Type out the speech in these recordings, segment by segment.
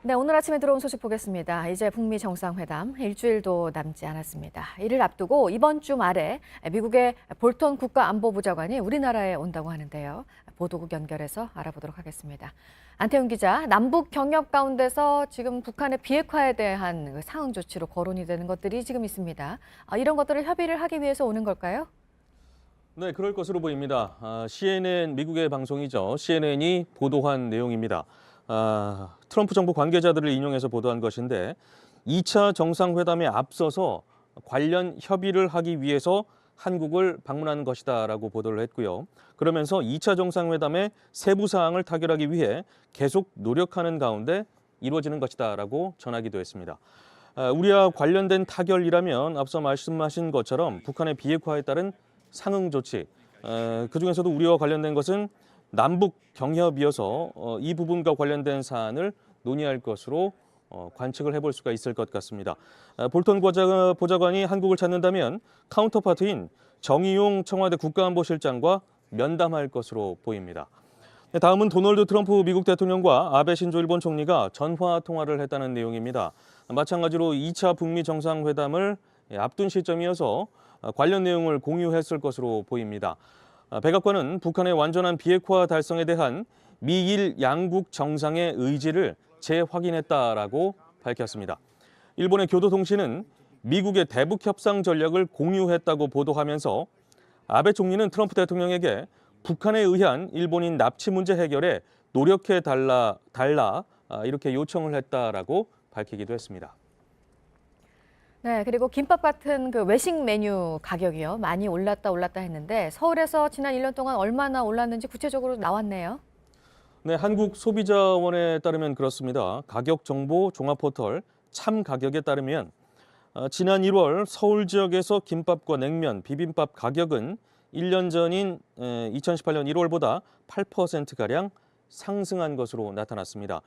네, 오늘 아침에 들어온 소식 보겠습니다. 이제 북미 정상회담 일주일도 남지 않았습니다. 이를 앞두고 이번 주 말에 미국의 볼턴 국가안보부장관이 우리나라에 온다고 하는데요. 보도국 연결해서 알아보도록 하겠습니다. 안태훈 기자, 남북 경협 가운데서 지금 북한의 비핵화에 대한 상응 조치로 거론이 되는 것들이 지금 있습니다. 이런 것들을 협의를 하기 위해서 오는 걸까요? 네, 그럴 것으로 보입니다. CNN, 미국의 방송이죠. CNN이 보도한 내용입니다. 트럼프 정부 관계자들을 인용해서 보도한 것인데 2차 정상회담에 앞서서 관련 협의를 하기 위해서 한국을 방문한 것이다라고 보도를 했고요. 그러면서 2차 정상회담의 세부 사항을 타결하기 위해 계속 노력하는 가운데 이루어지는 것이다라고 전하기도 했습니다. 우리와 관련된 타결이라면 앞서 말씀하신 것처럼 북한의 비핵화에 따른 상응 조치, 그중에서도 우리와 관련된 것은 남북 경협이어서 이 부분과 관련된 사안을 논의할 것으로 관측을 해볼 수가 있을 것 같습니다. 볼턴 보좌관이 한국을 찾는다면 카운터파트인 정의용 청와대 국가안보실장과 면담할 것으로 보입니다. 다음은 도널드 트럼프 미국 대통령과 아베 신조 일본 총리가 전화 통화를 했다는 내용입니다. 마찬가지로 2차 북미 정상회담을 앞둔 시점이어서 관련 내용을 공유했을 것으로 보입니다. 백악관은 북한의 완전한 비핵화 달성에 대한 미일 양국 정상의 의지를 재확인했다라고 밝혔습니다. 일본의 교도통신은 미국의 대북 협상 전략을 공유했다고 보도하면서 아베 총리는 트럼프 대통령에게 북한에 의한 일본인 납치 문제 해결에 노력해 달라 이렇게 요청을 했다라고 밝히기도 했습니다. 네, 그리고 김밥 같은 그 외식 메뉴 가격이요. 많이 올랐다 했는데 서울에서 지난 1년 동안 얼마나 올랐는지 구체적으로 나왔네요. 네, 한국소비자원에 따르면 그렇습니다. 가격 정보 종합 포털 참가격에 따르면 지난 1월 서울 지역에서 김밥과 냉면, 비빔밥 가격은 1년 전인 2018년 1월보다 8%가량 상승한 것으로 나타났습니다.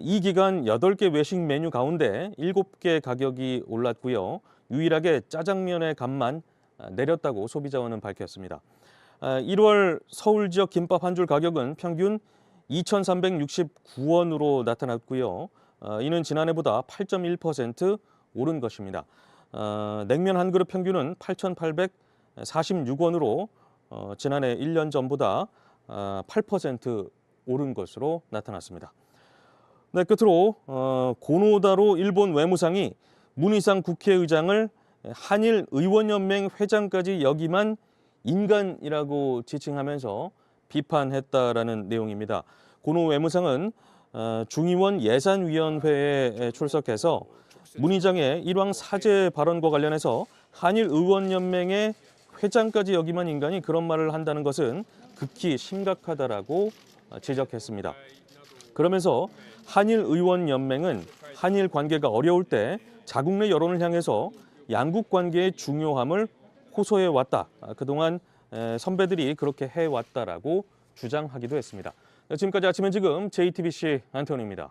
이 기간 8개 외식 메뉴 가운데 7개 가격이 올랐고요. 유일하게 짜장면의 값만 내렸다고 소비자원은 밝혔습니다. 1월 서울 지역 김밥 한 줄 가격은 평균 2,369원으로 나타났고요. 이는 지난해보다 8.1% 오른 것입니다. 냉면 한 그릇 평균은 8,846원으로 지난해 1년 전보다 8% 오른 것으로 나타났습니다. 네, 끝으로 고노다로 일본 외무상이 문희상 국회의장을 한일 의원연맹 회장까지 역임한 인간이라고 지칭하면서 비판했다라는 내용입니다. 고노 외무상은 중의원 예산위원회에 출석해서 문 의장의 일왕 사죄 발언과 관련해서 한일 의원연맹의 회장까지 역임한 인간이 그런 말을 한다는 것은 극히 심각하다라고 지적했습니다. 그러면서 한일 의원연맹은 한일 관계가 어려울 때 자국 내 여론을 향해서 양국 관계의 중요함을 호소해 왔다. 그동안 선배들이 그렇게 해왔다라고 주장하기도 했습니다. 지금까지 아침엔 지금 JTBC 안태훈입니다.